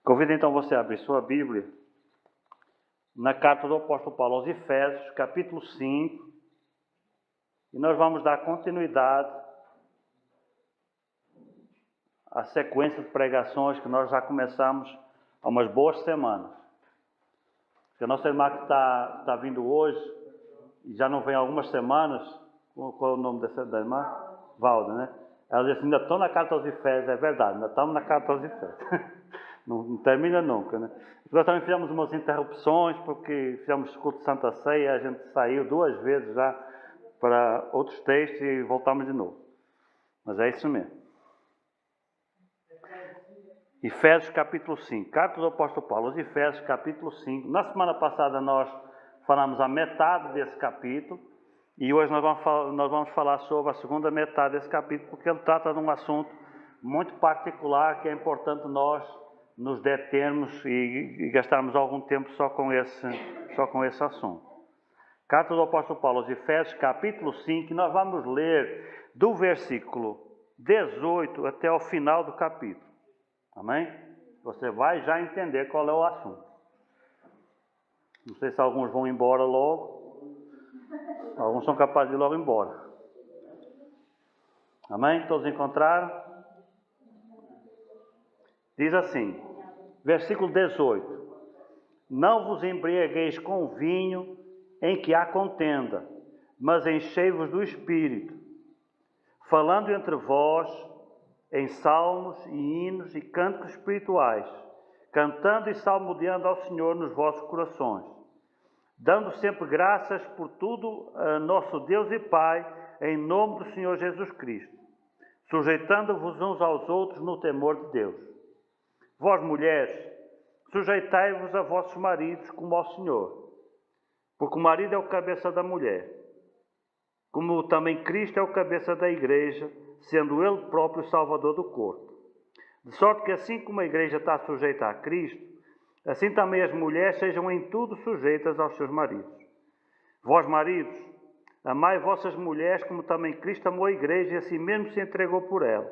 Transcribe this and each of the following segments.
Convido então você a abrir sua Bíblia na carta do apóstolo Paulo aos Efésios, capítulo 5, e nós vamos dar continuidade à sequência de pregações que nós já começamos há umas boas semanas. A nossa irmã que está vindo hoje, e já não vem há algumas semanas, qual é o nome da irmã? Valda, né? Ela diz assim, ainda estou na carta aos Efésios, é verdade, ainda estamos na carta aos Efésios. Não termina nunca, né? Nós também fizemos umas interrupções, porque fizemos culto de Santa Ceia, a gente saiu 2 vezes já para outros textos e voltamos de novo. Mas é isso mesmo. Efésios capítulo 5, carta do apóstolo Paulo, os Efésios capítulo 5. Na semana passada nós falamos a metade desse capítulo e hoje nós vamos falar sobre a segunda metade desse capítulo, porque ele trata de um assunto muito particular que é importante nós nos determos e gastarmos algum tempo só com esse assunto. Carta do apóstolo Paulo aos Efésios capítulo 5, nós vamos ler do versículo 18 até o final do capítulo. Amém? Você vai já entender qual é o assunto. Não sei se alguns vão embora logo. Alguns são capazes de ir logo embora. Amém? Todos encontraram? Diz assim, versículo 18. Não vos embriagueis com vinho em que há contenda, mas enchei-vos do Espírito, falando entre vós em salmos e hinos e cânticos espirituais, cantando e salmodiando ao Senhor nos vossos corações, dando sempre graças por tudo a nosso Deus e Pai, em nome do Senhor Jesus Cristo, sujeitando-vos uns aos outros no temor de Deus. Vós, mulheres, sujeitai-vos a vossos maridos como ao Senhor, porque o marido é o cabeça da mulher, como também Cristo é o cabeça da igreja, sendo Ele próprio o Salvador do corpo. De sorte que assim como a igreja está sujeita a Cristo, assim também as mulheres sejam em tudo sujeitas aos seus maridos. Vós, maridos, amai vossas mulheres como também Cristo amou a igreja e assim mesmo se entregou por ela,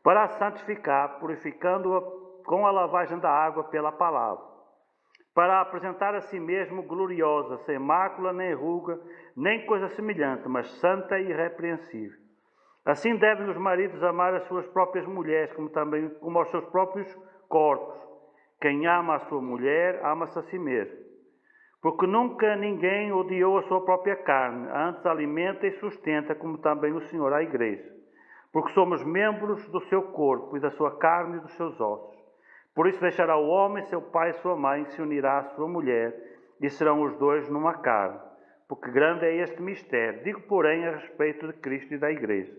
para a santificar, purificando-a com a lavagem da água pela palavra, para a apresentar a si mesmo gloriosa, sem mácula, nem ruga, nem coisa semelhante, mas santa e irrepreensível. Assim devem os maridos amar as suas próprias mulheres, como aos seus próprios corpos. Quem ama a sua mulher, ama-se a si mesmo. Porque nunca ninguém odiou a sua própria carne, antes alimenta e sustenta, como também o Senhor a igreja. Porque somos membros do seu corpo e da sua carne e dos seus ossos. Por isso deixará o homem, seu pai e sua mãe, se unirá à sua mulher, e serão os dois numa carne. Porque grande é este mistério. Digo, porém, a respeito de Cristo e da igreja.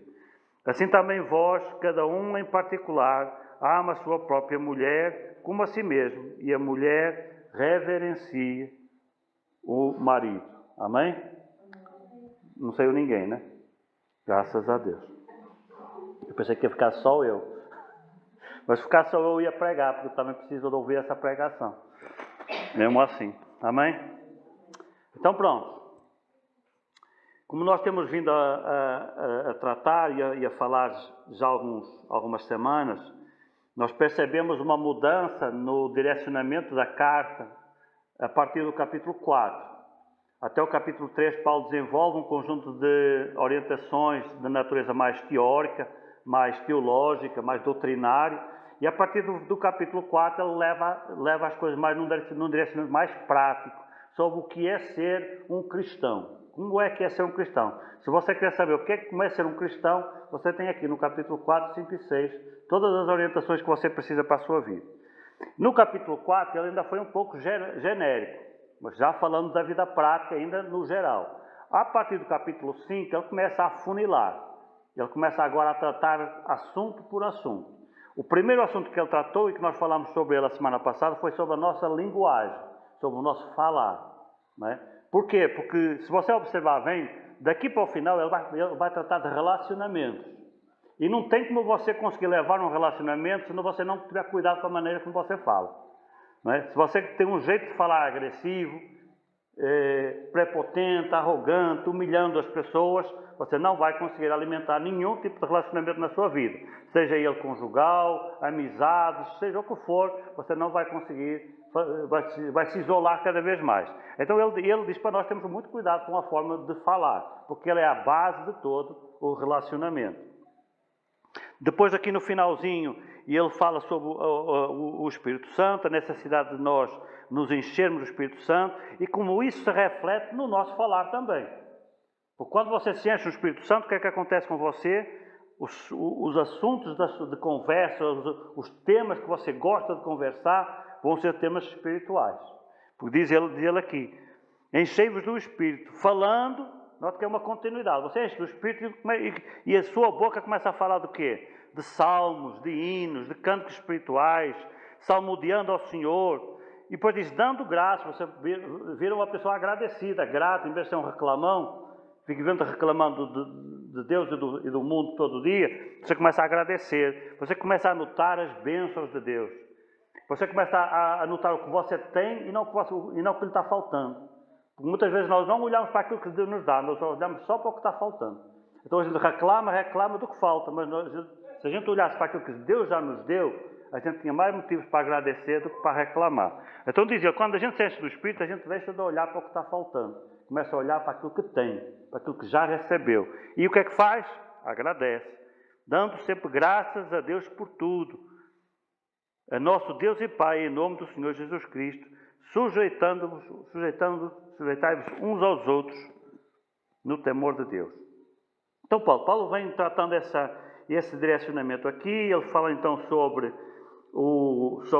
Assim também vós, cada um em particular, ama a sua própria mulher como a si mesmo, e a mulher reverencia o marido. Amém? Não saiu ninguém, né? Graças a Deus. Eu pensei que ia ficar só eu. Mas ficar só eu ia pregar, porque eu também preciso de ouvir essa pregação. Mesmo assim. Amém? Então pronto. Como nós temos vindo a tratar e a falar já algumas semanas, nós percebemos uma mudança no direcionamento da carta a partir do capítulo 4. Até o capítulo 3, Paulo desenvolve um conjunto de orientações de natureza mais teórica, mais teológica, mais doutrinária, e a partir do capítulo 4 ele leva as coisas mais num direcionamento mais prático, sobre o que é ser um cristão. Como é que é ser um cristão? Se você quer saber o que é como é ser um cristão, você tem aqui no capítulo 4, 5 e 6 todas as orientações que você precisa para a sua vida. No capítulo 4 ele ainda foi um pouco genérico, mas já falando da vida prática ainda no geral. A partir do capítulo 5 ele começa a afunilar. Ele começa agora a tratar assunto por assunto. O primeiro assunto que ele tratou e que nós falamos sobre ele a semana passada foi sobre a nossa linguagem, sobre o nosso falar. Não é? Por quê? Porque se você observar bem, daqui para o final ele vai tratar de relacionamentos. E não tem como você conseguir levar um relacionamento se você não tiver cuidado com a maneira como você fala. Não é? Se você tem um jeito de falar agressivo, prepotente, arrogante, humilhando as pessoas, você não vai conseguir alimentar nenhum tipo de relacionamento na sua vida. Seja ele conjugal, amizades, seja o que for, você não vai conseguir, vai se isolar cada vez mais. Então ele diz para nós termos muito cuidado com a forma de falar, porque ela é a base de todo o relacionamento. Depois aqui no finalzinho, ele fala sobre o Espírito Santo, a necessidade de nós nos enchermos do Espírito Santo e como isso se reflete no nosso falar também. Porque quando você se enche do Espírito Santo, o que é que acontece com você? Os assuntos de conversa, os temas que você gosta de conversar, vão ser temas espirituais. Porque diz ele aqui, enchei-vos do Espírito, falando, note que é uma continuidade, você enche do Espírito e a sua boca começa a falar do quê? De salmos, de hinos, de cânticos espirituais, salmodiando ao Senhor. E depois diz, dando graça, você vira uma pessoa agradecida, grata, em vez de ser um reclamão, fica vivendo reclamando de Deus e do mundo todo dia, você começa a agradecer, você começa a notar as bênçãos de Deus, você começa a notar o que você tem e não o que lhe está faltando. Porque muitas vezes nós não olhamos para aquilo que Deus nos dá, nós olhamos só para o que está faltando. Então a gente reclama do que falta, mas se a gente olhasse para aquilo que Deus já nos deu, a gente tinha mais motivos para agradecer do que para reclamar. Então dizia, quando a gente se enche do Espírito, a gente deixa de olhar para o que está faltando. Começa a olhar para aquilo que tem, para aquilo que já recebeu. E o que é que faz? Agradece. Dando sempre graças a Deus por tudo. A nosso Deus e Pai, em nome do Senhor Jesus Cristo, sujeitai-vos uns aos outros no temor de Deus. Então Paulo vem tratando esse direcionamento aqui, ele fala então sobre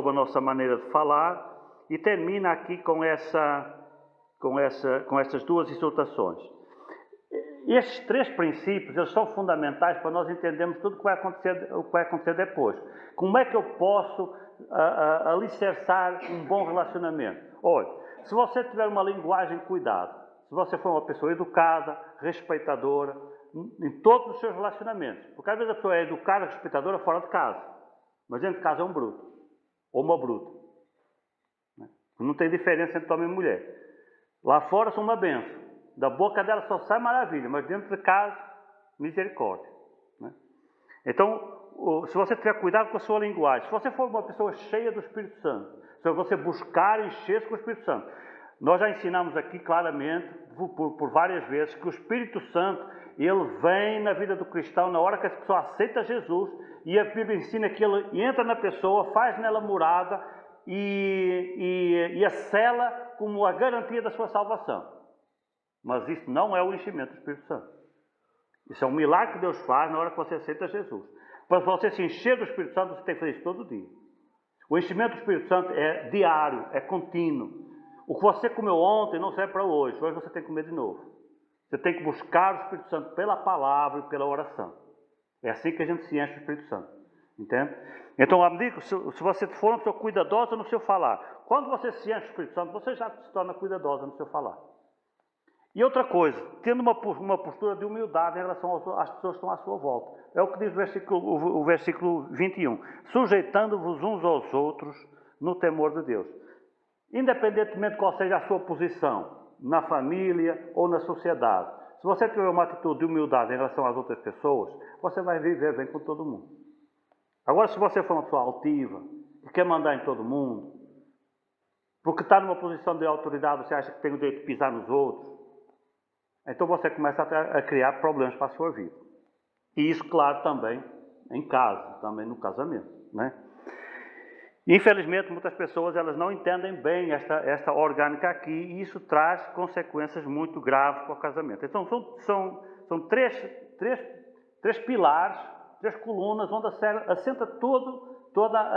a nossa maneira de falar e termina aqui com estas duas exortações. Estes três princípios, eles são fundamentais para nós entendermos tudo o que vai acontecer depois. Como é que eu posso alicerçar um bom relacionamento? Olha, se você tiver uma linguagem cuidada, se você for uma pessoa educada, respeitadora, em todos os seus relacionamentos, porque às vezes a pessoa é educada, respeitadora fora de casa, mas dentro de casa é um bruto, ou uma bruta. Não tem diferença entre homem e mulher. Lá fora são uma bênção. Da boca dela só sai maravilha, mas dentro de casa, misericórdia. Então, se você tiver cuidado com a sua linguagem, se você for uma pessoa cheia do Espírito Santo, se você buscar encher-se com o Espírito Santo, nós já ensinamos aqui claramente, por várias vezes, que o Espírito Santo, ele vem na vida do cristão na hora que essa pessoa aceita Jesus, e a Bíblia ensina que ele entra na pessoa, faz nela morada e a sela como a garantia da sua salvação. Mas isso não é o enchimento do Espírito Santo. Isso é um milagre que Deus faz na hora que você aceita Jesus. Para você se encher do Espírito Santo, você tem que fazer isso todo dia. O enchimento do Espírito Santo é diário, é contínuo. O que você comeu ontem não serve para hoje. Hoje você tem que comer de novo. Você tem que buscar o Espírito Santo pela palavra e pela oração. É assim que a gente se enche do Espírito Santo. Entende? Então, à medida que se você for uma pessoa cuidadosa no seu falar, quando você se enche do Espírito Santo, você já se torna cuidadosa no seu falar. E outra coisa, tendo uma postura de humildade em relação às pessoas que estão à sua volta. É o que diz o versículo 21. Sujeitando-vos uns aos outros no temor de Deus. Independentemente de qual seja a sua posição, na família ou na sociedade. Se você tiver uma atitude de humildade em relação às outras pessoas, você vai viver bem com todo mundo. Agora, se você for uma pessoa altiva, que quer mandar em todo mundo, porque está numa posição de autoridade, você acha que tem o direito de pisar nos outros, então você começa a criar problemas para a sua vida. E isso, claro, também em casa, também no casamento, né? Infelizmente, muitas pessoas elas não entendem bem esta orgânica aqui e isso traz consequências muito graves para o casamento. Então, são três pilares, três colunas onde assenta toda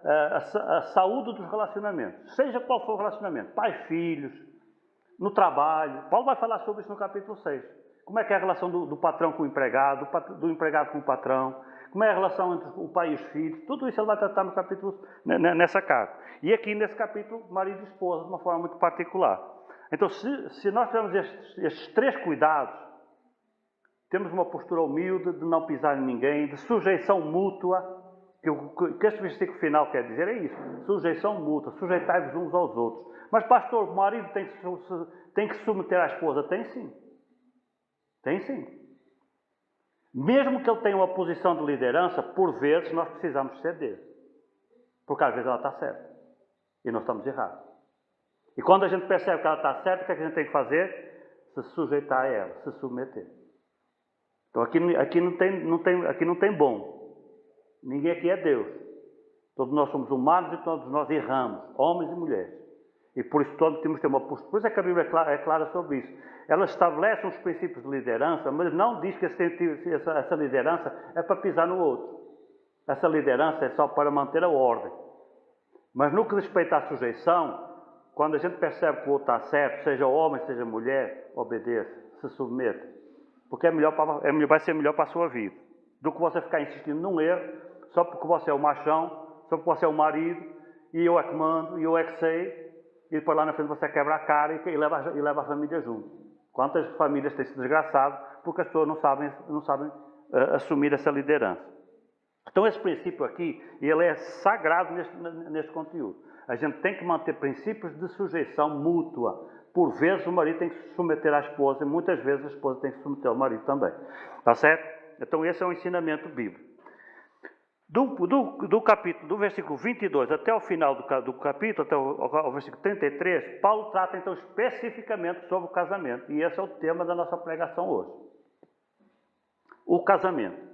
a saúde dos relacionamentos. Seja qual for o relacionamento, pais, filhos, no trabalho. Paulo vai falar sobre isso no capítulo 6. Como é que é a relação do patrão com o empregado, do empregado com o patrão, como é a relação entre o pai e os filhos. Tudo isso ele vai tratar no capítulo, nessa carta. E aqui nesse capítulo, marido e esposa, de uma forma muito particular. Então, se nós tivermos estes três cuidados, temos uma postura humilde de não pisar em ninguém, de sujeição mútua, que este versículo final quer dizer é isso, sujeição mútua, sujeitai-vos uns aos outros. Mas pastor, o marido tem que tem que se submeter à esposa? Tem sim. Tem sim. Mesmo que ele tenha uma posição de liderança, por vezes nós precisamos ceder. Porque às vezes ela está certa. E nós estamos errados. E quando a gente percebe que ela está certa, o que é que a gente tem que fazer? Se sujeitar a ela, se submeter. Então aqui não tem bom. Ninguém aqui é Deus. Todos nós somos humanos e todos nós erramos, homens e mulheres. E por isso todos temos que ter uma postura. Por isso é que a Bíblia é clara sobre isso. Ela estabelece uns princípios de liderança, mas não diz que essa liderança é para pisar no outro. Essa liderança é só para manter a ordem. Mas no que respeita à sujeição, quando a gente percebe que o outro está certo, seja homem, seja mulher, obedeça, se submeta. Porque vai ser melhor para a sua vida. Do que você ficar insistindo num erro, só porque você é o machão, só porque você é o marido, e eu é que mando, e eu é que sei, e depois lá na frente você quebra a cara e leva a família junto. Quantas famílias têm se desgraçado porque as pessoas não sabem assumir essa liderança. Então esse princípio aqui, ele é sagrado neste conteúdo. A gente tem que manter princípios de sujeição mútua. Por vezes o marido tem que se submeter à esposa, e muitas vezes a esposa tem que se submeter ao marido também. Está certo? Então esse é um ensinamento bíblico. Do versículo 22 até o final do capítulo, até o versículo 33, Paulo trata então especificamente sobre o casamento. E esse é o tema da nossa pregação hoje. O casamento.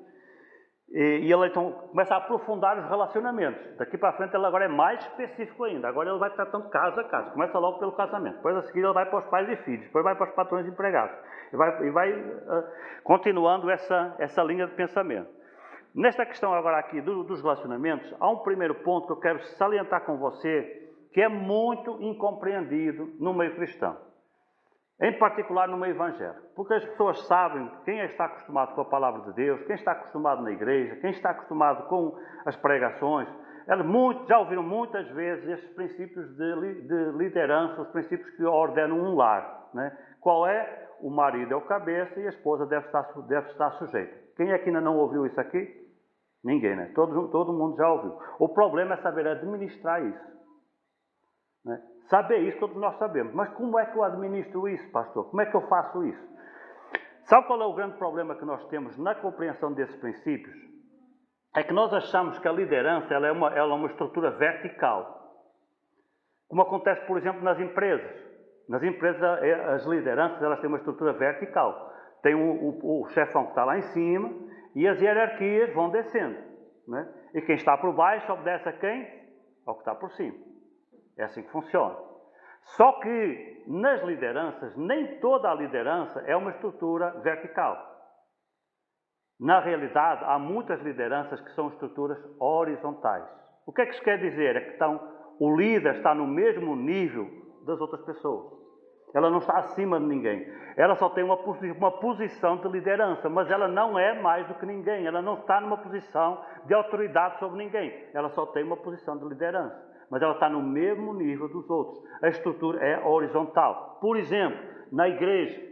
E ele então começa a aprofundar os relacionamentos. Daqui para frente ele agora é mais específico ainda. Agora ele vai tratando caso a caso. Começa logo pelo casamento. Depois a seguir ele vai para os pais e filhos. Depois vai para os patrões empregados. E vai continuando essa linha de pensamento. Nesta questão agora aqui dos relacionamentos, há um primeiro ponto que eu quero salientar com você, que é muito incompreendido no meio cristão. Em particular no meio evangélico. Porque as pessoas sabem, quem está acostumado com a palavra de Deus, quem está acostumado na igreja, quem está acostumado com as pregações, já ouviram muitas vezes estes princípios de liderança, os princípios que ordenam um lar. Né? Qual é? O marido é o cabeça e a esposa deve estar sujeita. Quem é que ainda não ouviu isso aqui? Ninguém, né? Todo mundo já ouviu. O problema é saber administrar isso. Né? Saber isso todos nós sabemos. Mas como é que eu administro isso, pastor? Como é que eu faço isso? Sabe qual é o grande problema que nós temos na compreensão desses princípios? É que nós achamos que a liderança ela é uma estrutura vertical. Como acontece, por exemplo, nas empresas. Nas empresas, as lideranças elas têm uma estrutura vertical. Tem o chefão que está lá em cima e as hierarquias vão descendo. Né? E quem está por baixo obedece a quem? Ao que está por cima. É assim que funciona. Só que nas lideranças, nem toda a liderança é uma estrutura vertical. Na realidade, há muitas lideranças que são estruturas horizontais. O que é que isso quer dizer? É que o líder está no mesmo nível das outras pessoas. Ela não está acima de ninguém. Ela só tem uma posição de liderança, mas ela não é mais do que ninguém. Ela não está numa posição de autoridade sobre ninguém. Ela só tem uma posição de liderança. Mas ela está no mesmo nível dos outros. A estrutura é horizontal. Por exemplo, na igreja.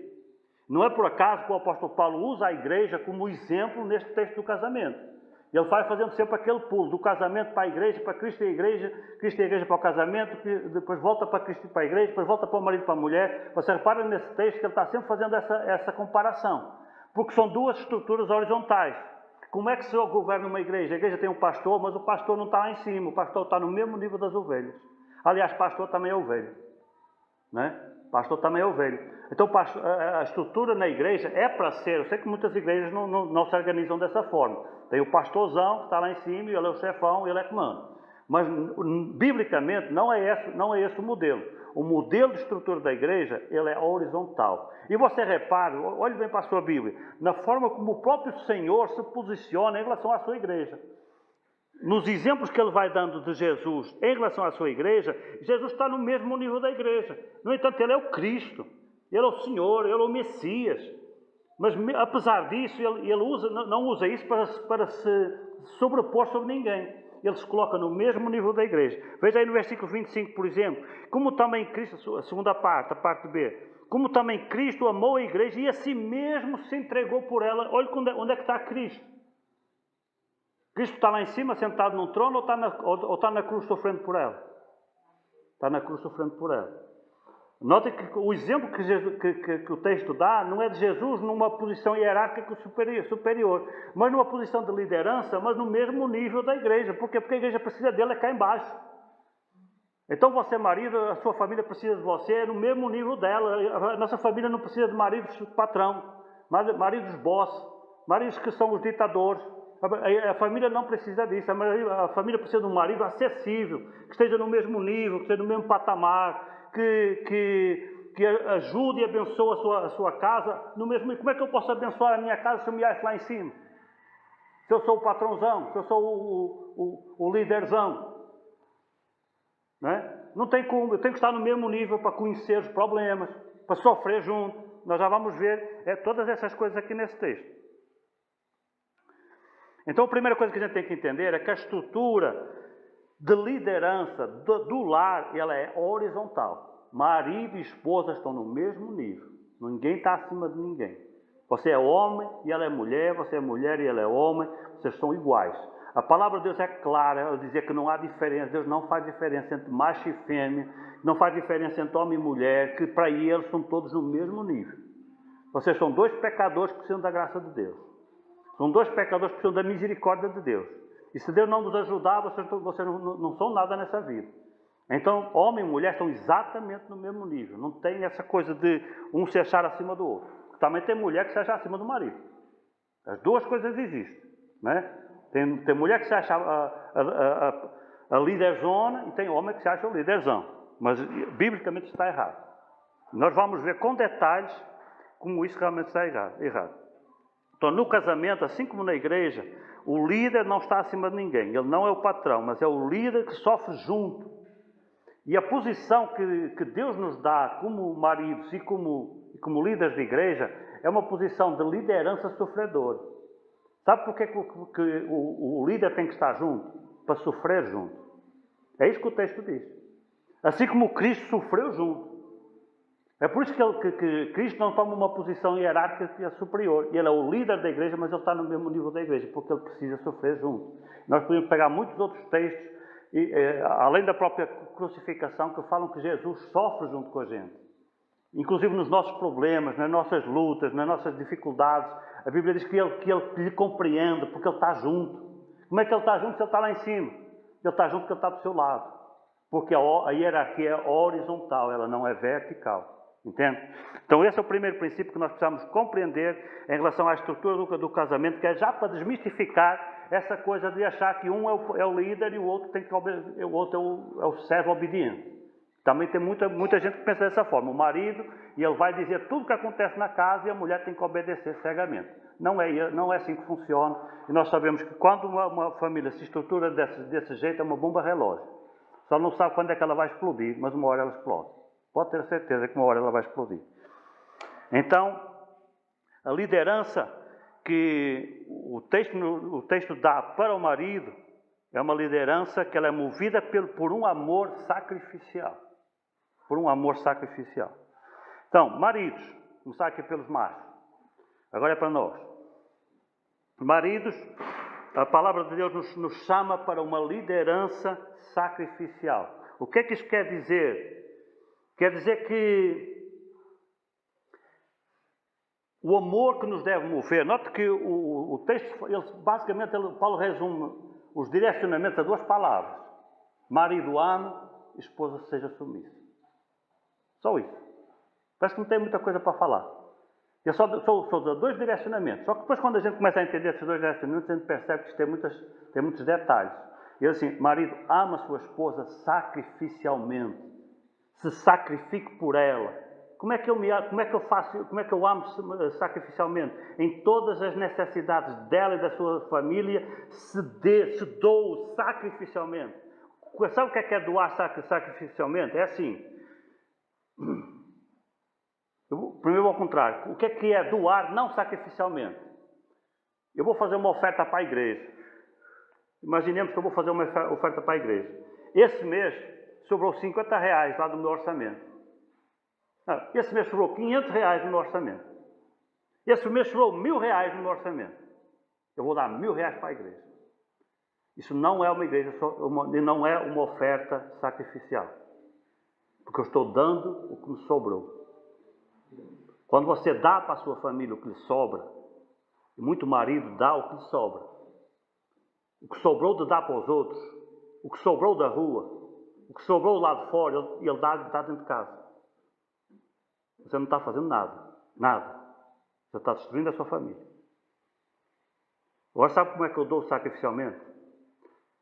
Não é por acaso que o apóstolo Paulo usa a igreja como exemplo neste texto do casamento. Ele vai fazendo sempre aquele pulo do casamento para a igreja, para Cristo e a igreja para o casamento, depois volta para Cristo e para a igreja, depois volta para o marido e para a mulher. Você repara nesse texto que ele está sempre fazendo essa comparação. Porque são duas estruturas horizontais. Como é que se governa uma igreja? A igreja tem um pastor, mas o pastor não está lá em cima. O pastor está no mesmo nível das ovelhas. Aliás, pastor também é ovelha. Né? Pastor também é ovelha. Então, a estrutura na igreja é para ser... Eu sei que muitas igrejas não se organizam dessa forma. Tem o pastorzão que está lá em cima, e ele é o chefão, e ele é que manda. Mas, biblicamente, não é esse o modelo. O modelo de estrutura da igreja, ele é horizontal. E você repare, olhe bem para a sua Bíblia, na forma como o próprio Senhor se posiciona em relação à sua igreja. Nos exemplos que ele vai dando de Jesus em relação à sua igreja, Jesus está no mesmo nível da igreja. No entanto, ele é o Cristo, ele é o Senhor, ele é o Messias. Mas, apesar disso, ele não usa isso para se sobrepor sobre ninguém. Ele se coloca no mesmo nível da igreja. Veja aí no versículo 25, por exemplo, como também Cristo, a segunda parte, a parte B, como também Cristo amou a igreja e a si mesmo se entregou por ela. Olha onde é que está Cristo. Cristo está lá em cima, sentado num trono, ou está na cruz sofrendo por ela? Está na cruz sofrendo por ela. Nota que o exemplo que o texto dá não é de Jesus numa posição hierárquica superior, mas numa posição de liderança, mas no mesmo nível da igreja. Por quê? Porque a igreja precisa dele é cá embaixo. Então você, marido, a sua família precisa de você, é no mesmo nível dela. A nossa família não precisa de maridos patrão, mas maridos boss, maridos que são os ditadores. A família não precisa disso. A família precisa de um marido acessível, que esteja no mesmo nível, que esteja no mesmo patamar, que ajude e abençoe a sua casa no mesmo nível. Como é que eu posso abençoar a minha casa se eu me acho lá em cima? Se eu sou o patrãozão, se eu sou o líderzão. Não tem como, eu tenho que estar no mesmo nível para conhecer os problemas, para sofrer junto. Nós já vamos ver todas essas coisas aqui nesse texto. Então a primeira coisa que a gente tem que entender é que a estrutura de liderança do lar, ela é horizontal. Marido e esposa estão no mesmo nível. Ninguém está acima de ninguém. Você é homem e ela é mulher, você é mulher e ela é homem, vocês são iguais. A palavra de Deus é clara, ela dizia que não há diferença, Deus não faz diferença entre macho e fêmea, não faz diferença entre homem e mulher, que para eles são todos no mesmo nível. Vocês são dois pecadores que precisam da graça de Deus. São dois pecadores que precisam da misericórdia de Deus. E se Deus não nos ajudar, vocês não são nada nessa vida. Então, homem e mulher estão exatamente no mesmo nível. Não tem essa coisa de um se achar acima do outro. Também tem mulher que se acha acima do marido. As duas coisas existem. Tem mulher que se acha a líderzona e tem homem que se acha o líderzão. Mas, biblicamente, está errado. Nós vamos ver com detalhes como isso realmente está errado. Então, no casamento, assim como na igreja, o líder não está acima de ninguém. Ele não é o patrão, mas é o líder que sofre junto. E a posição que Deus nos dá como maridos e como líderes de igreja é uma posição de liderança sofredora. Sabe por que o líder tem que estar junto? Para sofrer junto. É isso que o texto diz. Assim como Cristo sofreu junto. É por isso que Cristo não toma uma posição hierárquica superior. Ele é o líder da igreja, mas ele está no mesmo nível da igreja, porque ele precisa sofrer junto. Nós podemos pegar muitos outros textos, além da própria crucificação, que falam que Jesus sofre junto com a gente. Inclusive nos nossos problemas, nas nossas lutas, nas nossas dificuldades. A Bíblia diz que ele lhe compreende, porque ele está junto. Como é que ele está junto se ele está lá em cima? Ele está junto porque ele está do seu lado. Porque a hierarquia é horizontal, ela não é vertical. Entende? Então esse é o primeiro princípio que nós precisamos compreender em relação à estrutura do casamento, que é já para desmistificar essa coisa de achar que um é o líder e o outro o outro é o servo obediente. Também tem muita gente que pensa dessa forma. O marido, e ele vai dizer tudo o que acontece na casa e a mulher tem que obedecer cegamente. Não é assim que funciona. E nós sabemos que quando uma família se estrutura desse jeito, é uma bomba relógio. Só não sabe quando é que ela vai explodir, mas uma hora ela explode. Pode ter certeza que uma hora ela vai explodir. Então, a liderança que o texto dá para o marido é uma liderança que ela é movida por um amor sacrificial. Por um amor sacrificial. Então, maridos, começar aqui pelos machos. Agora é para nós. Maridos, a palavra de Deus nos chama para uma liderança sacrificial. O que é que isto quer dizer? Quer dizer que o amor que nos deve mover, note que o texto, basicamente, Paulo resume os direcionamentos a duas palavras. Marido ame, esposa seja submissa. Só isso. Parece que não tem muita coisa para falar. Eu só dou dois direcionamentos. Só que depois, quando a gente começa a entender esses dois direcionamentos, a gente percebe que isto tem muitos detalhes. Ele diz assim, marido ama a sua esposa sacrificialmente. Se sacrifique por ela. Como é que eu amo sacrificialmente? Em todas as necessidades dela e da sua família, se dou sacrificialmente. Sabe o que é doar sacrificialmente? É assim. Primeiro ao contrário. O que é doar não sacrificialmente? Eu vou fazer uma oferta para a igreja. Imaginemos que eu vou fazer uma oferta para a igreja. Esse mês sobrou 50 reais lá do meu orçamento. Esse mês sobrou 500 reais no meu orçamento. Esse mês sobrou 1.000 reais no meu orçamento. Eu vou dar 1.000 reais para a igreja. Isso não é uma igreja, não é uma oferta sacrificial. Porque eu estou dando o que me sobrou. Quando você dá para a sua família o que lhe sobra, e muito marido dá o que lhe sobra, o que sobrou de dar para os outros, o que sobrou da rua, o que sobrou lá de fora, ele dá dentro de casa. Você não está fazendo nada. Nada. Você está destruindo a sua família. Agora sabe como é que eu dou sacrificialmente?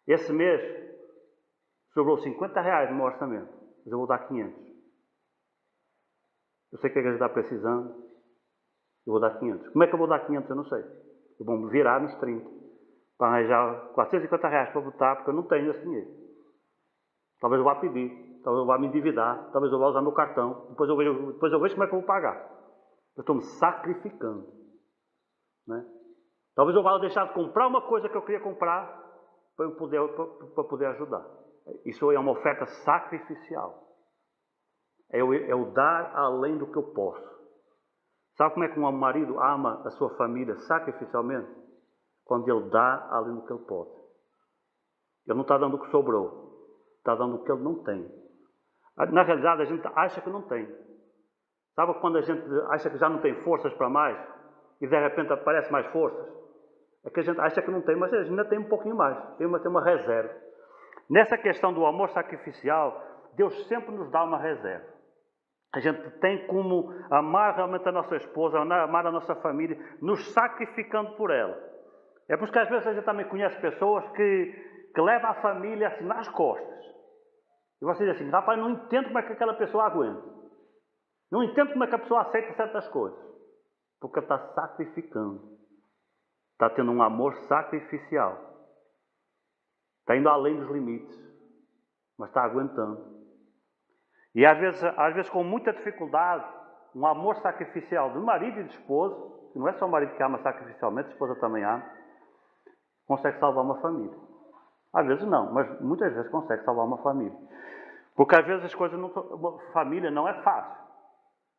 Esse mês sobrou 50 reais no meu orçamento, mas eu vou dar 500. Eu sei que a igreja está precisando, eu vou dar 500. Como é que eu vou dar 500? Eu não sei. Eu vou me virar nos 30 para arranjar 450 reais para botar, porque eu não tenho esse dinheiro. Talvez eu vá pedir, talvez eu vá me endividar, talvez eu vá usar meu cartão, depois eu vejo como é que eu vou pagar. Eu estou me sacrificando. Né? Talvez eu vá deixar de comprar uma coisa que eu queria comprar para poder ajudar. Isso é uma oferta sacrificial. É o dar além do que eu posso. Sabe como é que um marido ama a sua família sacrificialmente? Quando ele dá além do que ele pode. Ele não está dando o que sobrou. Está dando o que ele não tem. Na realidade, a gente acha que não tem. Sabe quando a gente acha que já não tem forças para mais? E de repente aparece mais forças? É que a gente acha que não tem, mas a gente ainda tem um pouquinho mais. Tem uma reserva. Nessa questão do amor sacrificial, Deus sempre nos dá uma reserva. A gente tem como amar realmente a nossa esposa, amar a nossa família, nos sacrificando por ela. É por isso que às vezes a gente também conhece pessoas que levam a família assim nas costas. E você diz assim, rapaz, não entendo como é que aquela pessoa aguenta. Não entendo como é que a pessoa aceita certas coisas. Porque está sacrificando. Está tendo um amor sacrificial. Está indo além dos limites. Mas está aguentando. E às vezes com muita dificuldade, um amor sacrificial de marido e de esposa, que não é só o marido que ama sacrificialmente, a esposa também ama, consegue salvar uma família. Às vezes não, mas muitas vezes consegue salvar uma família. Porque às vezes as coisas não são... Família não é fácil.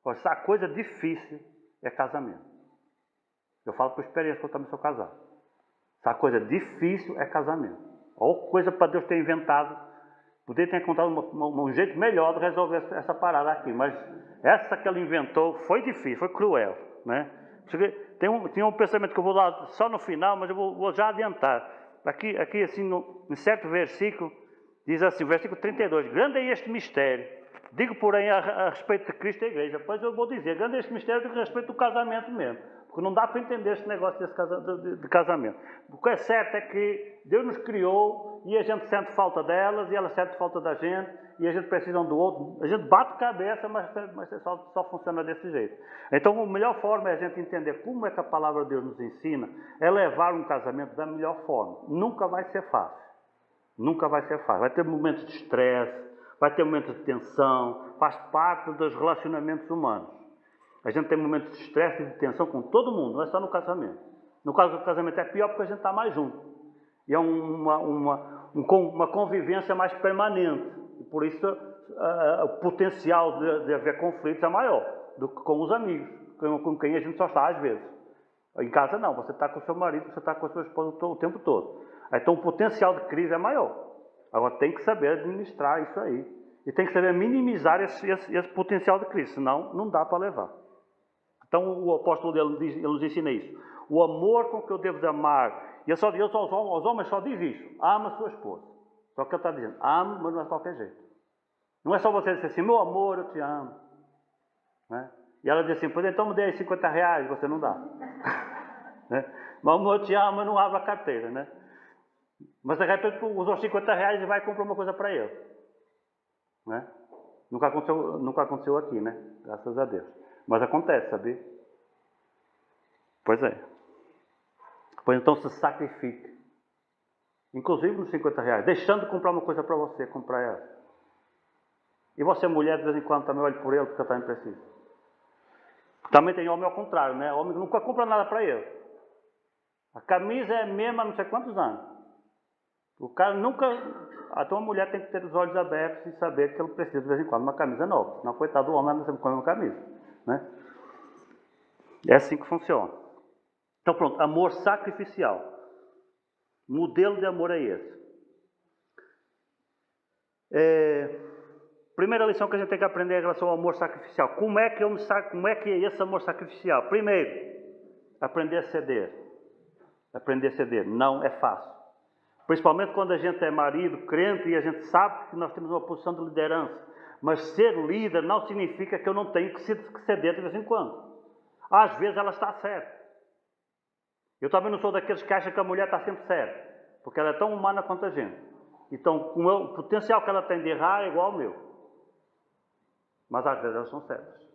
Mas a coisa difícil é casamento. Eu falo por experiência, que eu também sou casado. A coisa difícil é casamento. Ou coisa para Deus ter inventado. Podia ter encontrado um jeito melhor de resolver essa parada aqui. Mas essa que ele inventou foi difícil, foi cruel. Né? Tinha um pensamento que eu vou dar só no final, mas eu vou já adiantar. Aqui assim, em certo versículo, diz assim, versículo 32. Grande é este mistério. Digo, porém, a respeito de Cristo e a igreja. Pois eu vou dizer, grande é este mistério a respeito do casamento mesmo. Porque não dá para entender este negócio de casamento. O que é certo é que Deus nos criou e a gente sente falta delas e elas sentem falta da gente e a gente precisa um do outro. A gente bate cabeça, mas só funciona desse jeito. Então, a melhor forma é a gente entender como é que a palavra de Deus nos ensina, é levar um casamento da melhor forma. Nunca vai ser fácil. Nunca vai ser fácil. Vai ter momentos de estresse, vai ter momentos de tensão, faz parte dos relacionamentos humanos. A gente tem momentos de estresse e de tensão com todo mundo, não é só no casamento. No caso do casamento é pior porque a gente está mais junto. E é uma convivência mais permanente. E por isso o potencial de haver conflitos é maior do que com os amigos, com quem a gente só está às vezes. Em casa não, você está com o seu marido, você está com a sua esposa o tempo todo. Então o potencial de crise é maior. Agora tem que saber administrar isso aí. E tem que saber minimizar esse potencial de crise, senão não dá para levar. Então o apóstolo ele nos ensina isso. O amor com que eu devo amar. E aos homens só diz isso. Ama a sua esposa. Só que ele está dizendo, ame, mas não é de qualquer jeito. Não é só você dizer assim, meu amor, eu te amo. Né? E ela diz assim, pois então me dê 50 reais, você não dá. Né? Meu amor, eu te amo, mas não abre a carteira. Né? Mas de repente usou 50 reais e vai comprar uma coisa para ele. Né? Nunca aconteceu aqui, né? Graças a Deus. Mas acontece, sabia? Pois é. Pois então se sacrifique. Inclusive nos 50 reais. Deixando de comprar uma coisa para você, comprar ela. E você, mulher, de vez em quando também olhe por ele, porque também precisa. Também tem homem ao contrário, né? Homem que nunca compra nada para ele. A camisa é a mesma há não sei quantos anos. O cara nunca... Então a mulher tem que ter os olhos abertos e saber que ele precisa de vez em quando uma camisa nova. Senão, coitado do homem, anda sempre com uma camisa. Né? É assim que funciona. Então pronto, amor sacrificial. Modelo de amor é esse. Primeira lição que a gente tem que aprender em relação ao amor sacrificial. Como é que é esse amor sacrificial? Primeiro, aprender a ceder. Aprender a ceder. Não é fácil. Principalmente quando a gente é marido, crente, e a gente sabe que nós temos uma posição de liderança. Mas ser líder não significa que eu não tenho que ceder de vez em quando. Às vezes ela está certa. Eu também não sou daqueles que acham que a mulher está sempre certa. Porque ela é tão humana quanto a gente. Então, o potencial que ela tem de errar é igual ao meu. Mas às vezes elas são certas.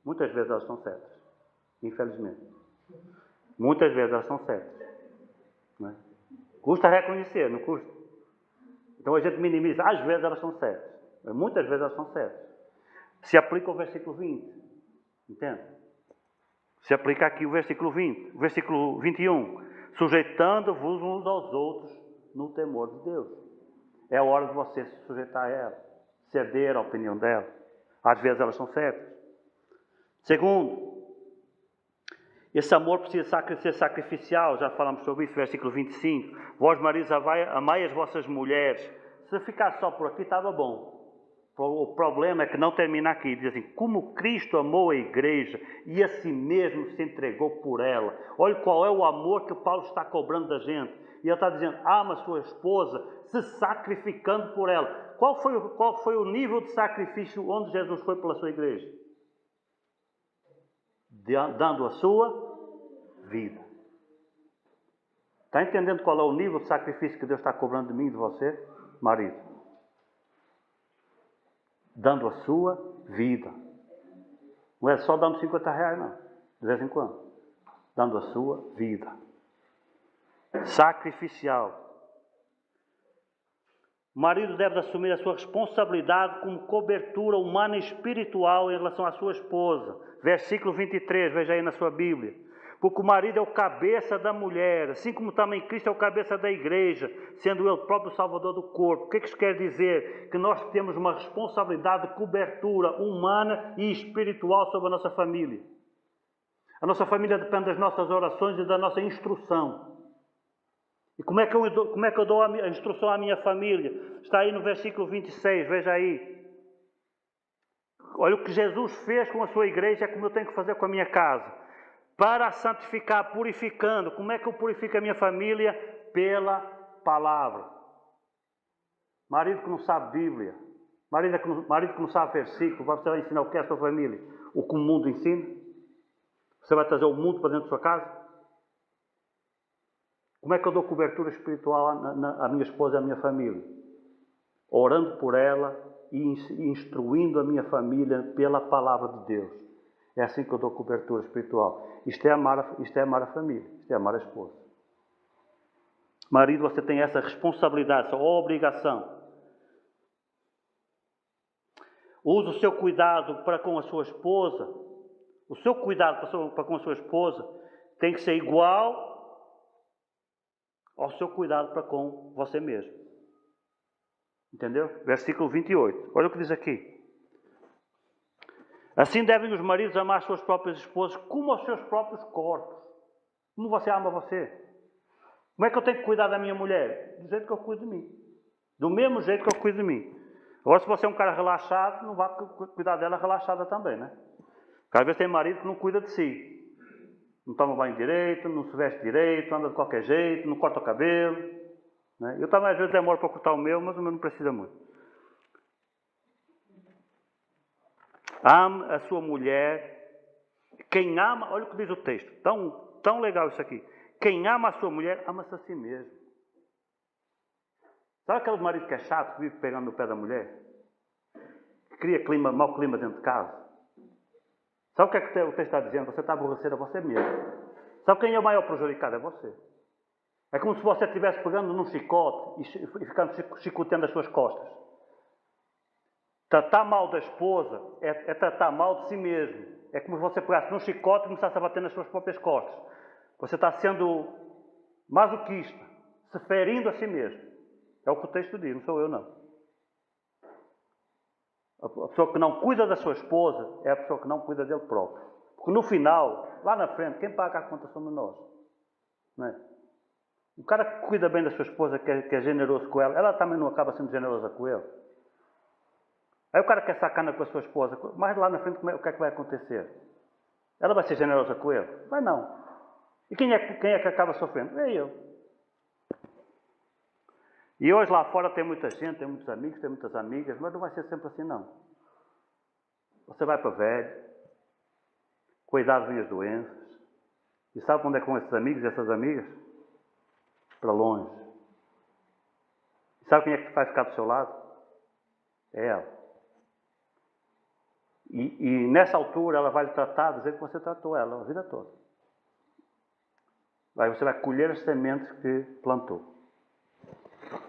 Muitas vezes elas são certas. Infelizmente. Muitas vezes elas são certas. Não é? Custa reconhecer, não custa? Então a gente minimiza. Às vezes elas são certas. Mas muitas vezes elas são certas. Se aplica o versículo 20. Entende? Se aplica aqui o versículo 20. O versículo 21. Sujeitando-vos uns aos outros no temor de Deus. É a hora de você se sujeitar a ela. Ceder à opinião dela. Às vezes elas são certas. Segundo, esse amor precisa ser sacrificial. Já falamos sobre isso, versículo 25. Vós, maridos, amai as vossas mulheres. Se ficar só por aqui, estava bom. O problema é que não termina aqui. Diz assim, como Cristo amou a igreja e a si mesmo se entregou por ela. Olha qual é o amor que Paulo está cobrando da gente. E ele está dizendo, ama a sua esposa, se sacrificando por ela. Qual foi o nível de sacrifício onde Jesus foi pela sua igreja? Dando a sua vida. Está entendendo qual é o nível de sacrifício que Deus está cobrando de mim e de você, marido? Dando a sua vida. Não é só dando 50 reais, não. De vez em quando. Dando a sua vida. Sacrificial. O marido deve assumir a sua responsabilidade como cobertura humana e espiritual em relação à sua esposa. Versículo 23, veja aí na sua Bíblia. Porque o marido é o cabeça da mulher, assim como também Cristo é o cabeça da igreja, sendo ele o próprio salvador do corpo. O que isso quer dizer? Que nós temos uma responsabilidade de cobertura humana e espiritual sobre a nossa família. A nossa família depende das nossas orações e da nossa instrução. E como é que eu dou a instrução à minha família? Está aí no versículo 26, veja aí. Olha o que Jesus fez com a sua igreja, é como eu tenho que fazer com a minha casa. Para a santificar, purificando. Como é que eu purifico a minha família? Pela palavra. Marido que não sabe Bíblia. Marido que não sabe versículo. Você vai ensinar o que é a sua família? O que o mundo ensina? Você vai trazer o mundo para dentro da sua casa? Como é que eu dou cobertura espiritual à minha esposa e à minha família? Orando por ela e instruindo a minha família pela palavra de Deus. É assim que eu dou cobertura espiritual. Isto é amar a família. Isto é amar a esposa. Marido, você tem essa responsabilidade, essa obrigação. Use o seu cuidado para com a sua esposa. O seu cuidado para com a sua esposa tem que ser igual ao seu cuidado para com você mesmo. Entendeu? Versículo 28. Olha o que diz aqui. Assim devem os maridos amar as suas próprias esposas como aos seus próprios corpos. Como você ama você. Como é que eu tenho que cuidar da minha mulher? Do jeito que eu cuido de mim. Do mesmo jeito que eu cuido de mim. Agora, se você é um cara relaxado, não vá cuidar dela relaxada também, né? Porque às vezes tem marido que não cuida de si. Não toma banho direito, não se veste direito, anda de qualquer jeito, não corta o cabelo. Né? Eu também às vezes demoro para cortar o meu, mas o meu não precisa muito. Ame a sua mulher. Quem ama, olha o que diz o texto. Tão legal isso aqui. Quem ama a sua mulher, ama-se a si mesmo. Sabe aquele marido que é chato, que vive pegando no pé da mulher? Que cria mau clima dentro de casa? Sabe o que é que o texto está dizendo? Você está aborrecendo a você mesmo. Sabe quem é o maior prejudicado? É você. É como se você estivesse pegando num chicote e ficando chicoteando as suas costas. Tratar mal da esposa é tratar mal de si mesmo. É como se você pegasse num chicote e começasse a bater nas suas próprias costas. Você está sendo masoquista, se ferindo a si mesmo. É o que o texto diz, não sou eu não. A pessoa que não cuida da sua esposa é a pessoa que não cuida dele próprio. Porque no final, lá na frente, quem paga a conta somos nós. Não é? O cara que cuida bem da sua esposa, que é generoso com ela, ela também não acaba sendo generosa com ele. Aí o cara quer sacana com a sua esposa, mas lá na frente o que é que vai acontecer? Ela vai ser generosa com ele? Vai não. E quem é que acaba sofrendo? É eu. E hoje lá fora tem muita gente, tem muitos amigos, tem muitas amigas, mas não vai ser sempre assim não. Você vai para velho, cuidar das minhas doenças. E sabe onde é que vão esses amigos e essas amigas? Para longe. E sabe quem é que vai ficar do seu lado? É ela. E nessa altura ela vai lhe tratar do jeito que você tratou ela a vida toda. Aí você vai colher as sementes que plantou.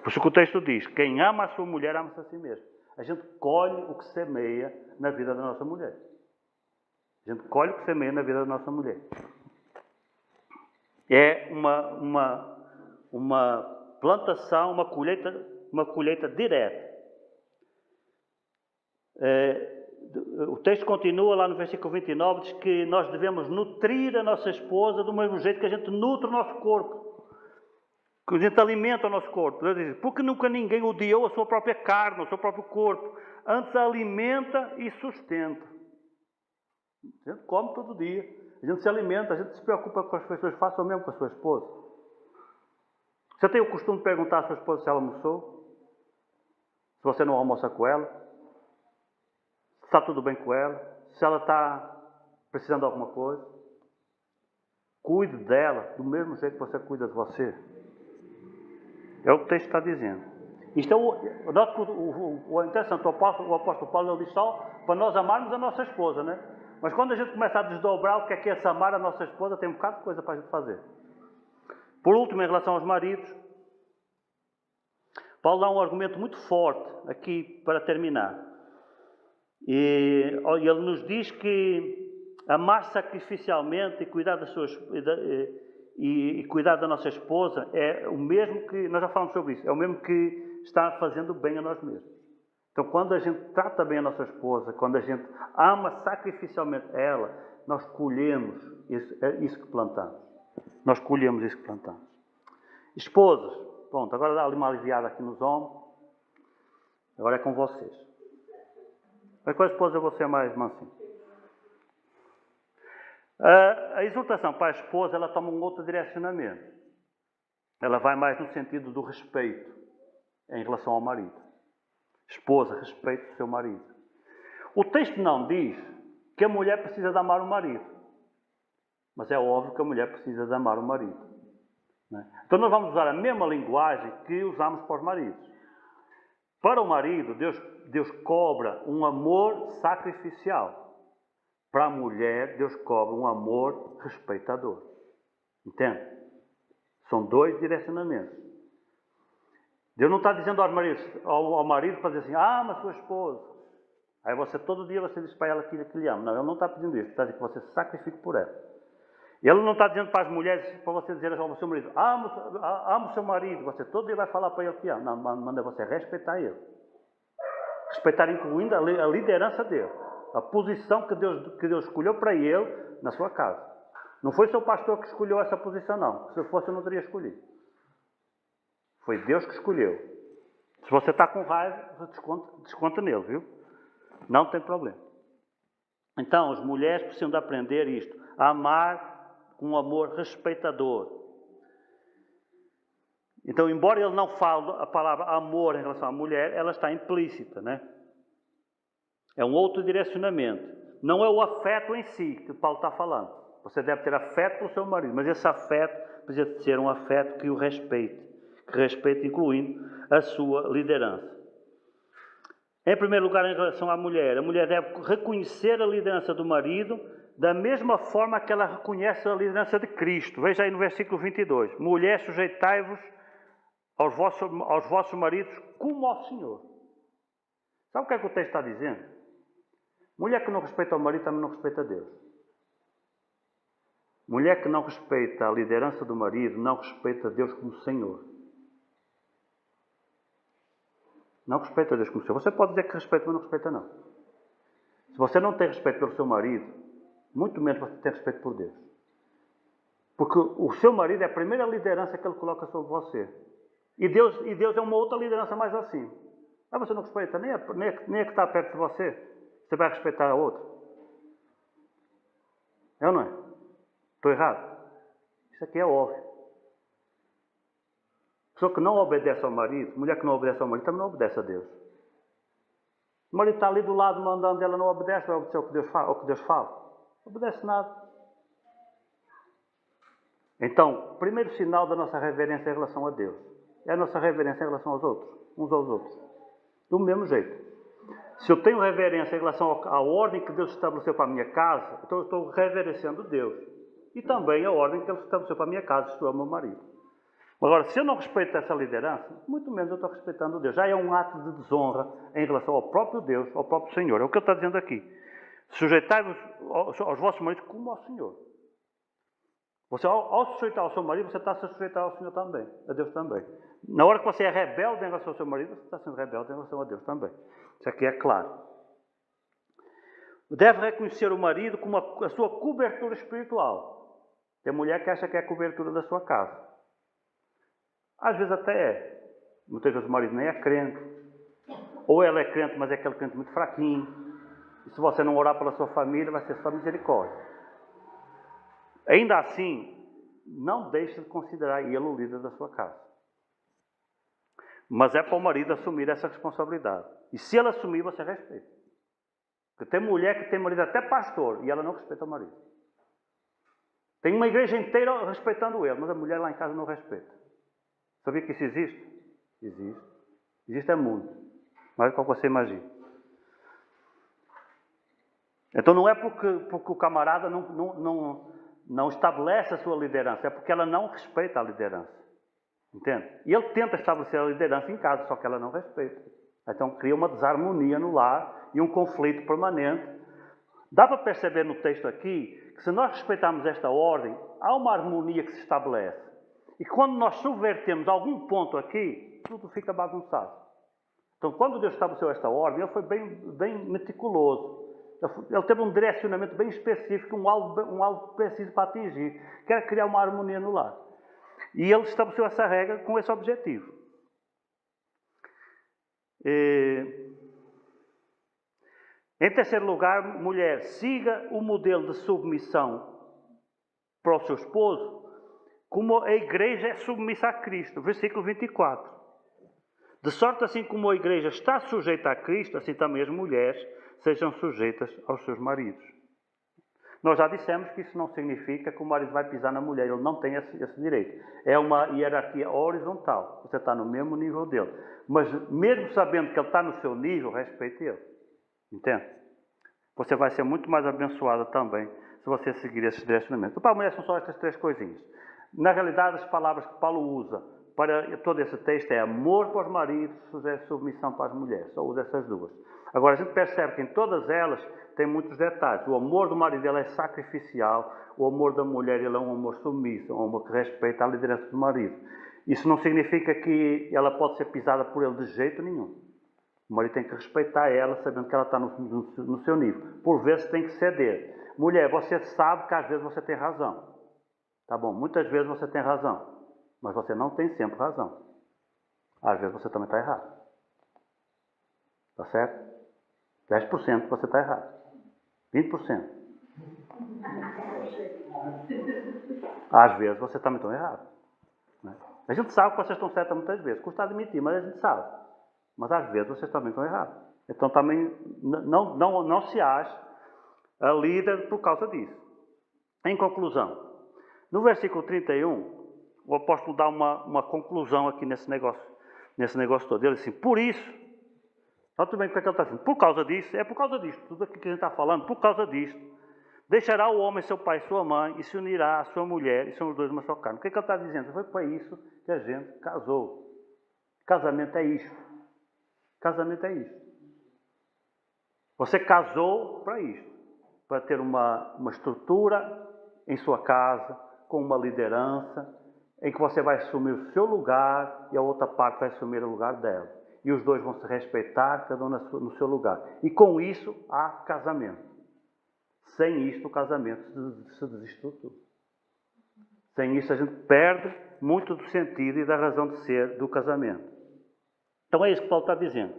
Por isso que o texto diz, quem ama a sua mulher, ama-se a si mesmo. A gente colhe o que semeia na vida da nossa mulher. A gente colhe o que semeia na vida da nossa mulher. É uma plantação, uma colheita direta. O texto continua lá no versículo 29, diz que nós devemos nutrir a nossa esposa do mesmo jeito que a gente nutre o nosso corpo. Que a gente alimenta o nosso corpo. Porque nunca ninguém odiou a sua própria carne, o seu próprio corpo. Antes alimenta e sustenta. A gente come todo dia. A gente se alimenta, a gente se preocupa com as pessoas. Faça o mesmo com a sua esposa. Você tem o costume de perguntar à sua esposa se ela almoçou? Se você não almoça com ela? Se está tudo bem com ela? Se ela está precisando de alguma coisa? Cuide dela do mesmo jeito que você cuida de você. É o que o texto está dizendo. Isto é note que o interessante, o apóstolo Paulo ele diz só para nós amarmos a nossa esposa, né? Mas quando a gente começa a desdobrar o que é esse amar a nossa esposa, tem um bocado de coisa para a gente fazer. Por último, em relação aos maridos, Paulo dá um argumento muito forte aqui para terminar. E ele nos diz que amar sacrificialmente e cuidar das suas e cuidar da nossa esposa é o mesmo que, nós já falamos sobre isso, é o mesmo que está fazendo bem a nós mesmos. Então, quando a gente trata bem a nossa esposa, quando a gente ama sacrificialmente ela, nós colhemos isso que plantamos. Nós colhemos isso que plantamos. Esposas, pronto, agora dá ali uma aliviada aqui nos ombros. Agora é com vocês. Mas com a esposa eu vou ser mais mansinho. A exortação para a esposa, ela toma um outro direcionamento. Ela vai mais no sentido do respeito em relação ao marido. Esposa, respeite o seu marido. O texto não diz que a mulher precisa de amar o marido. Mas é óbvio que a mulher precisa de amar o marido. Né? Então nós vamos usar a mesma linguagem que usamos para os maridos. Para o marido, Deus cobra um amor sacrificial. Para a mulher, Deus cobra um amor respeitador. Entende? São dois direcionamentos. Deus não está dizendo ao marido para dizer assim, ama a sua esposa. Aí todo dia você diz para ela que lhe ama. Não, ele não está pedindo isso. Ele está dizendo que você se sacrifique por ela. Ele não está dizendo para as mulheres, para você dizer ao seu marido, ama o seu marido. Você todo dia vai falar para ele que ama. Não, manda você respeitar ele. Respeitar incluindo a liderança dele. A posição que Deus escolheu para ele na sua casa. Não foi seu pastor que escolheu essa posição, não. Se fosse, eu não teria escolhido. Foi Deus que escolheu. Se você está com raiva, desconta nele, viu? Não tem problema. Então, as mulheres precisam de aprender isto. A amar com um amor respeitador. Então, embora ele não fale a palavra amor em relação à mulher, ela está implícita, né? É um outro direcionamento. Não é o afeto em si que Paulo está falando. Você deve ter afeto pelo seu marido, mas esse afeto precisa ser um afeto que o respeite. Que respeite incluindo a sua liderança. Em primeiro lugar, em relação à mulher, a mulher deve reconhecer a liderança do marido da mesma forma que ela reconhece a liderança de Cristo. Veja aí no versículo 22. Mulher, sujeitai-vos aos vossos maridos como ao Senhor. Sabe o que é que o texto está dizendo? Mulher que não respeita o marido também não respeita a Deus. Mulher que não respeita a liderança do marido não respeita a Deus como Senhor. Não respeita a Deus como Senhor. Você pode dizer que respeita, mas não respeita não. Se você não tem respeito pelo seu marido, muito menos você tem respeito por Deus. Porque o seu marido é a primeira liderança que ele coloca sobre você. E Deus é uma outra liderança mais acima. Ah, você não respeita nem a que está perto de você. Você vai respeitar a outra. É ou não é? Estou errado? Isso aqui é óbvio. Pessoa que não obedece ao marido, mulher que não obedece ao marido, também não obedece a Deus. O marido está ali do lado mandando, ela não obedece, vai obedecer ao que Deus fala. Não obedece nada. Então, o primeiro sinal da nossa reverência em relação a Deus é a nossa reverência em relação aos outros, uns aos outros. Do mesmo jeito. Se eu tenho reverência em relação à ordem que Deus estabeleceu para a minha casa, então eu estou reverenciando Deus. E também a ordem que Ele estabeleceu para a minha casa, isto é, o meu marido. Agora, se eu não respeito essa liderança, muito menos eu estou respeitando Deus. Já é um ato de desonra em relação ao próprio Deus, ao próprio Senhor. É o que Ele está dizendo aqui. Sujeitai-vos aos vossos maridos como ao Senhor. Você, ao se sujeitar ao seu marido, você está a se sujeitar ao Senhor também, a Deus também. Na hora que você é rebelde em relação ao seu marido, você está sendo rebelde em relação a Deus também. Isso aqui é claro. Deve reconhecer o marido como a sua cobertura espiritual. Tem mulher que acha que é a cobertura da sua casa. Às vezes até é. Muitas vezes o marido nem é crente. Ou ela é crente, mas é aquele crente muito fraquinho. E se você não orar pela sua família, vai ser só misericórdia. Ainda assim, não deixe de considerar ele o líder da sua casa. Mas é para o marido assumir essa responsabilidade. E se ele assumir, você respeita. Porque tem mulher que tem marido até pastor e ela não respeita o marido. Tem uma igreja inteira respeitando ele, mas a mulher lá em casa não respeita. Sabia que isso existe? Existe. Existe é muito. Mais do que você imagina. Então não é porque o camarada não estabelece a sua liderança, é porque ela não respeita a liderança. Entende? E ele tenta estabelecer a liderança em casa, só que ela não respeita. Então cria uma desarmonia no lar e um conflito permanente. Dá para perceber no texto aqui que se nós respeitarmos esta ordem, há uma harmonia que se estabelece. E quando nós subvertemos algum ponto aqui, tudo fica bagunçado. Então quando Deus estabeleceu esta ordem, ele foi bem meticuloso. Ele teve um direcionamento bem específico, um alvo preciso para atingir, que era criar uma harmonia no lar. E ele estabeleceu essa regra com esse objetivo. Em terceiro lugar, mulher, siga o modelo de submissão para o seu esposo, como a igreja é submissa a Cristo. Versículo 24. De sorte assim como a igreja está sujeita a Cristo, assim também as mulheres sejam sujeitas aos seus maridos. Nós já dissemos que isso não significa que o marido vai pisar na mulher. Ele não tem esse direito. É uma hierarquia horizontal. Você está no mesmo nível dele. Mas mesmo sabendo que ele está no seu nível, respeite ele. Entende? Você vai ser muito mais abençoada também se você seguir esses direcionamentos. Para a mulher são só estas três coisinhas. Na realidade, as palavras que Paulo usa para todo esse texto é amor para os maridos, submissão para as mulheres. Só usa essas duas. Agora, a gente percebe que em todas elas tem muitos detalhes. O amor do marido ele é sacrificial, o amor da mulher ele é um amor submisso, um amor que respeita a liderança do marido. Isso não significa que ela pode ser pisada por ele de jeito nenhum. O marido tem que respeitar ela, sabendo que ela está no seu nível. Por vezes tem que ceder. Mulher, você sabe que às vezes você tem razão. Tá bom, muitas vezes você tem razão. Mas você não tem sempre razão. Às vezes você também está errado. Tá certo? 10% você está errado. 20%. Às vezes você também está errado. Né? A gente sabe que vocês estão certos muitas vezes. Custa admitir, mas a gente sabe. Mas às vezes vocês também estão errados. Então também não se ache a líder por causa disso. Em conclusão, no versículo 31, o apóstolo dá uma conclusão aqui nesse negócio todo. Ele diz assim, por isso, note bem o que ele está dizendo, por causa disso, é por causa disto, tudo aquilo que a gente está falando, por causa disto, deixará o homem seu pai e sua mãe e se unirá à sua mulher e são os dois uma só carne. O que ele está dizendo? Foi para isso que a gente casou. Casamento é isto. Casamento é isto. Você casou para isto. Para ter uma estrutura em sua casa, com uma liderança, em que você vai assumir o seu lugar e a outra parte vai assumir o lugar dela. E os dois vão se respeitar, cada um no seu lugar. E com isso, há casamento. Sem isto, o casamento se desestrutura. Sem isso, a gente perde muito do sentido e da razão de ser do casamento. Então é isso que Paulo está dizendo.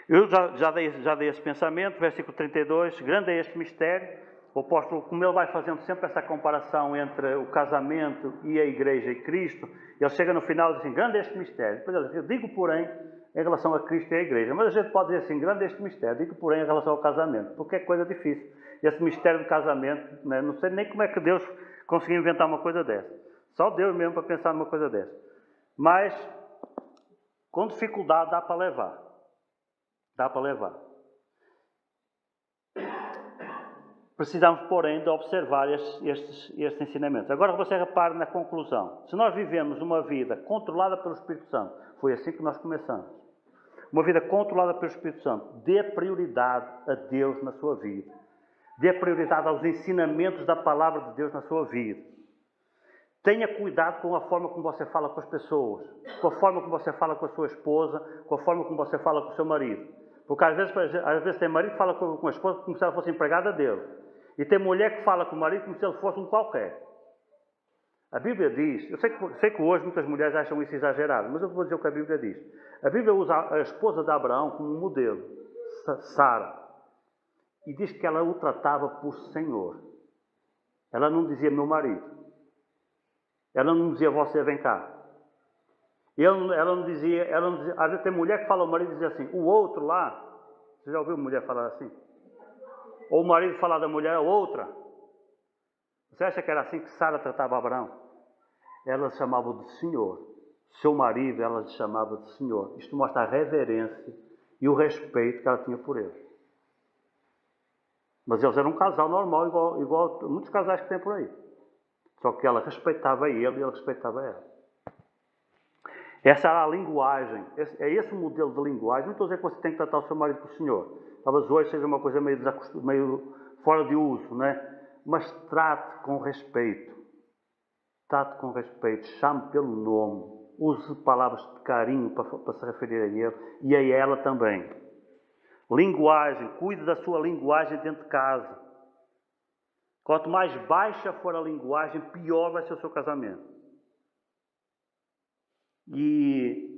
Eu já dei esse pensamento, versículo 32, grande é este mistério. O apóstolo, como ele vai fazendo sempre essa comparação entre o casamento e a igreja e Cristo, ele chega no final e diz assim, grande é este mistério. Depois ele diz, eu digo, porém, em relação a Cristo e à igreja. Mas a gente pode dizer assim, grande é este mistério, digo, porém, em relação ao casamento, porque é coisa difícil. Esse mistério do casamento, né? Não sei nem como é que Deus conseguiu inventar uma coisa dessa. Só Deus mesmo para pensar numa coisa dessa. Mas, com dificuldade, dá para levar. Dá para levar. Precisamos, porém, de observar estes ensinamentos. Agora você repare na conclusão. Se nós vivemos uma vida controlada pelo Espírito Santo, foi assim que nós começamos. Uma vida controlada pelo Espírito Santo, dê prioridade a Deus na sua vida. Dê prioridade aos ensinamentos da palavra de Deus na sua vida. Tenha cuidado com a forma como você fala com as pessoas, com a forma como você fala com a sua esposa, com a forma como você fala com o seu marido. Porque às vezes tem marido que fala com a esposa como se ela fosse empregada dele. E tem mulher que fala com o marido como se ele fosse um qualquer. A Bíblia diz, eu sei que hoje muitas mulheres acham isso exagerado, mas eu vou dizer o que a Bíblia diz. A Bíblia usa a esposa de Abraão como um modelo, Sara, e diz que ela o tratava por Senhor. Ela não dizia meu marido. Ela não dizia você vem cá. Ela não dizia, às vezes tem mulher que fala ao marido e diz assim, o outro lá, você já ouviu mulher falar assim? Ou o marido falar da mulher a outra. Você acha que era assim que Sara tratava Abraão? Ela chamava de Senhor. Seu marido, ela chamava de Senhor. Isto mostra a reverência e o respeito que ela tinha por ele. Mas eles eram um casal normal, igual a muitos casais que tem por aí. Só que ela respeitava ele e ele respeitava ela. Essa era a linguagem. É esse o modelo de linguagem. Não estou a dizer que você tem que tratar o seu marido por Senhor. Talvez hoje seja uma coisa meio fora de uso, não é? Mas trate com respeito. Trate com respeito. Chame pelo nome. Use palavras de carinho para se referir a ele e a ela também. Linguagem. Cuide da sua linguagem dentro de casa. Quanto mais baixa for a linguagem, pior vai ser o seu casamento. E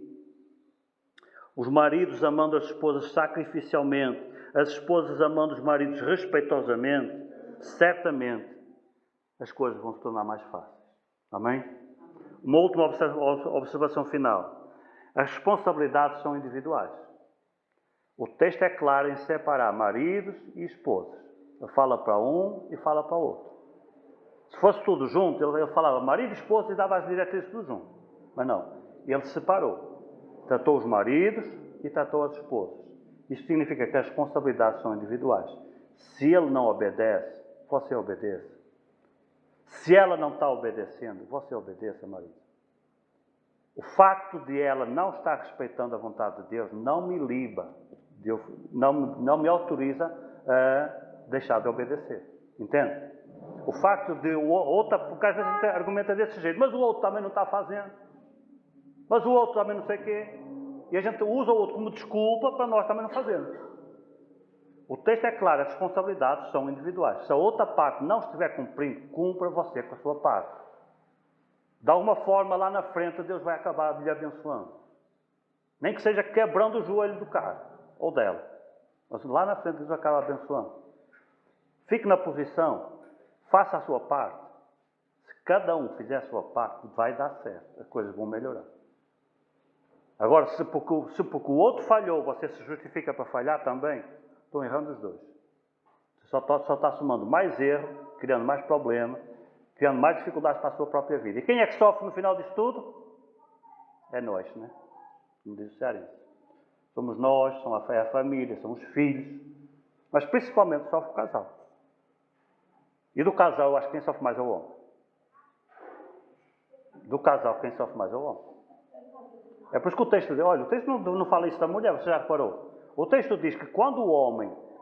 os maridos amando as esposas sacrificialmente, as esposas amando os maridos respeitosamente, certamente as coisas vão se tornar mais fáceis. Amém? Uma última observação final. As responsabilidades são individuais. O texto é claro em separar maridos e esposas. Ele fala para um e fala para o outro. Se fosse tudo junto, ele falava marido e esposa e dava as diretrizes tudo junto. Mas não. Ele separou. Tratou os maridos e tratou as esposas. Isto significa que as responsabilidades são individuais. Se ele não obedece, você obedeça. Se ela não está obedecendo, você obedeça, marido. O facto de ela não estar respeitando a vontade de Deus não me liba, não me autoriza a deixar de obedecer. Entende? O facto de outra, porque às vezes a gente argumenta desse jeito, mas o outro também não está fazendo. Mas o outro também não sei o quê. E a gente usa o outro como desculpa para nós também não fazermos. O texto é claro, as responsabilidades são individuais. Se a outra parte não estiver cumprindo, cumpra você com a sua parte. De alguma forma, lá na frente, Deus vai acabar lhe abençoando. Nem que seja quebrando o joelho do cara ou dela. Mas lá na frente, Deus acaba abençoando. Fique na posição, faça a sua parte. Se cada um fizer a sua parte, vai dar certo. As coisas vão melhorar. Agora, se porque o outro falhou, você se justifica para falhar também, estão errando os dois. Você só está somando mais erro, criando mais problema, criando mais dificuldades para a sua própria vida. E quem é que sofre no final disso tudo? É nós, né? Como diz o cearense. Somos nós, é a família, são os filhos. Mas principalmente sofre o casal. E do casal, eu acho que quem sofre mais é o homem. Do casal, quem sofre mais é o homem. É por isso que o texto diz, olha, o texto não fala isso da mulher, você já reparou? O texto diz que quando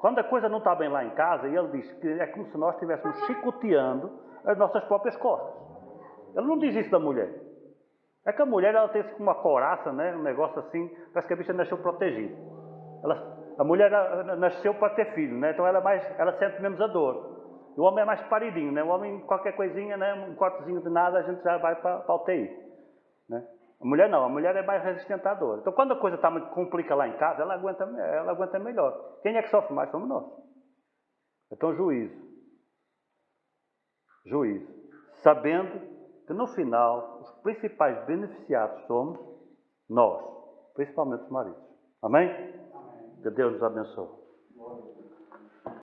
a coisa não está bem lá em casa, e ele diz que é como se nós estivéssemos chicoteando as nossas próprias costas. Ele não diz isso da mulher. É que a mulher, ela tem uma couraça, né? Um negócio assim, parece que a bicha nasceu protegida. A mulher nasceu para ter filho, né? Então ela sente menos a dor. O homem é mais paridinho, né? O homem, qualquer coisinha, né? Um cortezinho de nada, a gente já vai para a UTI, né? A mulher não, a mulher é mais resistente à dor. Então, quando a coisa está muito complicada lá em casa, ela aguenta melhor. Quem é que sofre mais? Somos nós. Então, juízo. Juízo. Sabendo que, no final, os principais beneficiados somos nós, principalmente os maridos. Amém? Que Deus nos abençoe.